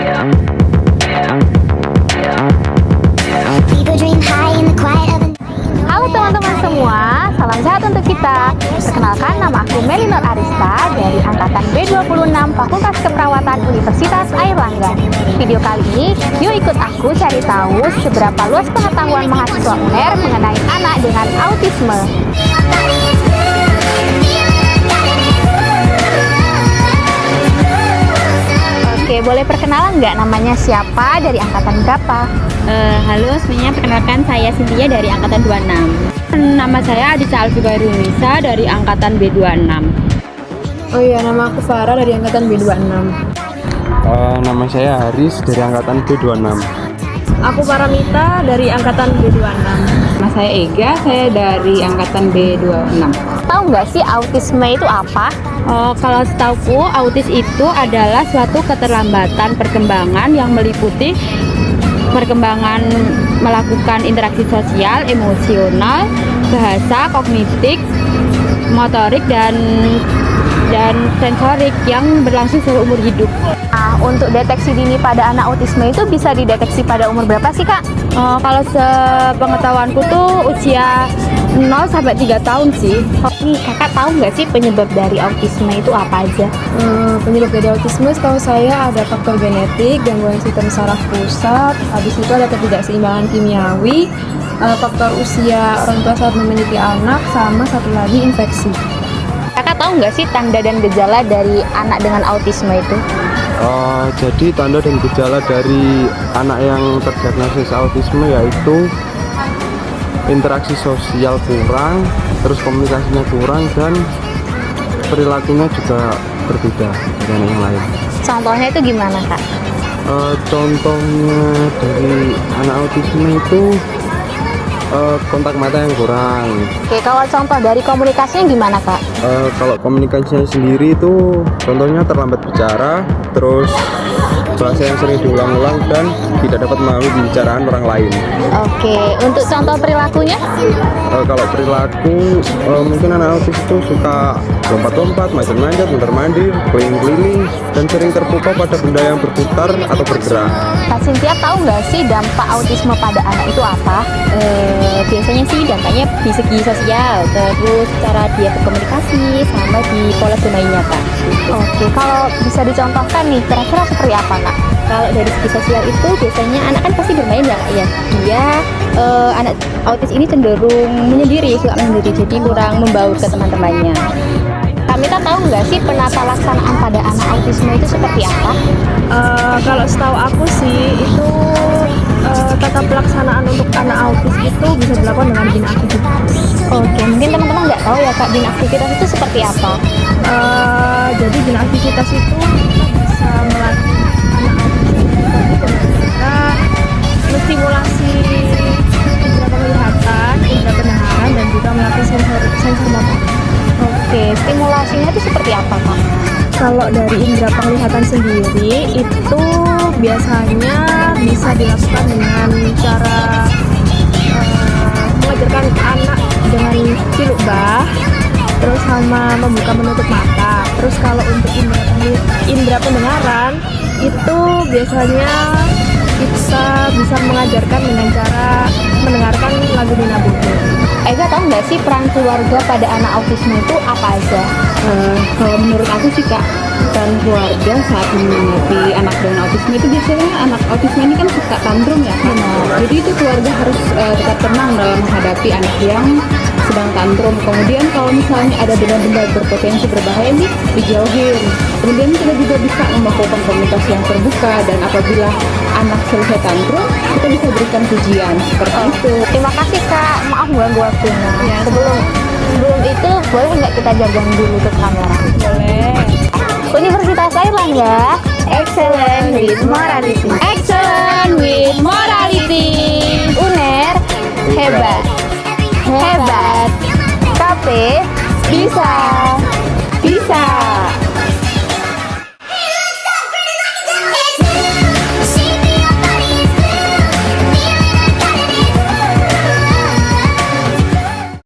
Halo teman-teman semua, salam sehat untuk kita. Perkenalkan, nama aku Melinor Arista dari Angkatan B26 Fakultas Keperawatan Universitas Airlangga. Video kali ini, yuk ikut aku cari tahu seberapa luas pengetahuan mahasiswa UNER mengenai anak dengan autisme. Oke, boleh perkenalan nggak namanya siapa, dari angkatan berapa? Halo, semuanya, perkenalkan saya Cynthia dari Angkatan 26. Nama saya Adisa Alfi Nisa dari Angkatan B26. Oh iya, nama aku Farah dari Angkatan B26. Nama saya Haris dari Angkatan B26. Aku Paramita dari Angkatan B26. Nama saya Ega, saya dari Angkatan B26. Tahu nggak sih autisme itu apa? Kalau setauku, autis itu adalah suatu keterlambatan perkembangan yang meliputi perkembangan melakukan interaksi sosial, emosional, bahasa, kognitif, motorik, dan sensorik yang berlangsung seluruh umur hidup. Nah, untuk deteksi dini pada anak autisme itu bisa dideteksi pada umur berapa sih, Kak? Kalau sepengetahuanku tuh usia 0 sampai 3 tahun sih. Nih, Kakak tahu nggak sih penyebab dari autisme itu apa aja? Penyebab dari autisme setahu saya ada faktor genetik, gangguan sistem saraf pusat, habis itu ada ketidakseimbangan kimiawi, faktor usia orang tua saat memiliki anak, sama satu lagi infeksi. Kakak tahu nggak sih tanda dan gejala dari anak dengan autisme itu? Jadi tanda dan gejala dari anak yang terdiagnosis autisme yaitu interaksi sosial kurang, terus komunikasinya kurang, dan perilakunya juga berbeda dari anak yang lain. Contohnya itu gimana, Kak? Contohnya dari anak autisme itu kontak mata yang kurang. Oke, kalau contoh dari komunikasinya gimana, Kak? Kalau komunikasinya sendiri itu contohnya terlambat bicara, terus bahasa yang sering diulang-ulang, dan tidak dapat memahami pembicaraan orang lain. Oke, untuk contoh perilakunya? Kalau perilaku, mungkin anak autis itu suka lompat-lompat, manjat-manjat, mondar-mandir, keliling-keliling, dan sering terpukau pada benda yang berputar atau bergerak. Kak Cynthia tahu nggak sih dampak autisme pada anak itu apa? Biasanya sih dampaknya di segi sosial, terus cara dia berkomunikasi, sama di pola bermainnya, Kak. Oke, kalau bisa dicontohkan nih, kira-kira seperti apa, Kak? Kalau dari segi sosial itu biasanya anak kan pasti bermain ya, Kak, ya. Dia anak autis ini cenderung menyendiri, suka menyendiri, jadi kurang membaur ke teman-temannya. Kamita tahu nggak sih penata laksanaan pada anak autisme itu seperti apa? Kalau setahu aku sih itu tata pelaksanaan untuk anak autis itu bisa dilakukan dengan bina aktivitas. Oke, mungkin teman-teman nggak tahu ya, Kak, bina aktivitas itu seperti apa? Jadi bina aktivitas itu kita bisa melatih anak autis dengan cara menstimulasi indera penglihatan, indera pendengaran, dan juga melatih sensor motor. Oke, stimulasinya itu seperti apa, Kak? Kalau dari indera penglihatan sendiri itu biasanya bisa dilakukan dengan cara mengajarkan anak dengan ciluk bah, terus sama membuka menutup mata. Terus kalau untuk indera pendengaran itu biasanya kita bisa mengajarkan dengan cara mendengarkan lagu Nina Bobo. Ega tahu nggak sih peran keluarga pada anak autisme itu apa aja? Kalau menurut aku sih, Kak, peran keluarga saat menghadapi anak dengan autisme itu biasanya anak autisme ini kan suka tantrum ya, Kak. Jadi itu keluarga harus tetap tenang dalam menghadapi anak yang sedang tantrum. Kemudian kalau misalnya ada benda-benda berpotensi berbahaya nih, dijauhin. Kemudian kita juga bisa melakukan komunikasi yang terbuka, dan apabila anak selesai tantrum, kita bisa berikan pujian seperti itu. Terima kasih, Kak. Maaf ganggu waktunya. Ya, Sebelum itu, boleh nggak kita jargon dulu ke kamera? boleh. Universitas Airlangga, excellent with morality. Excellent with morality. UNER, hebat. KP, bisa.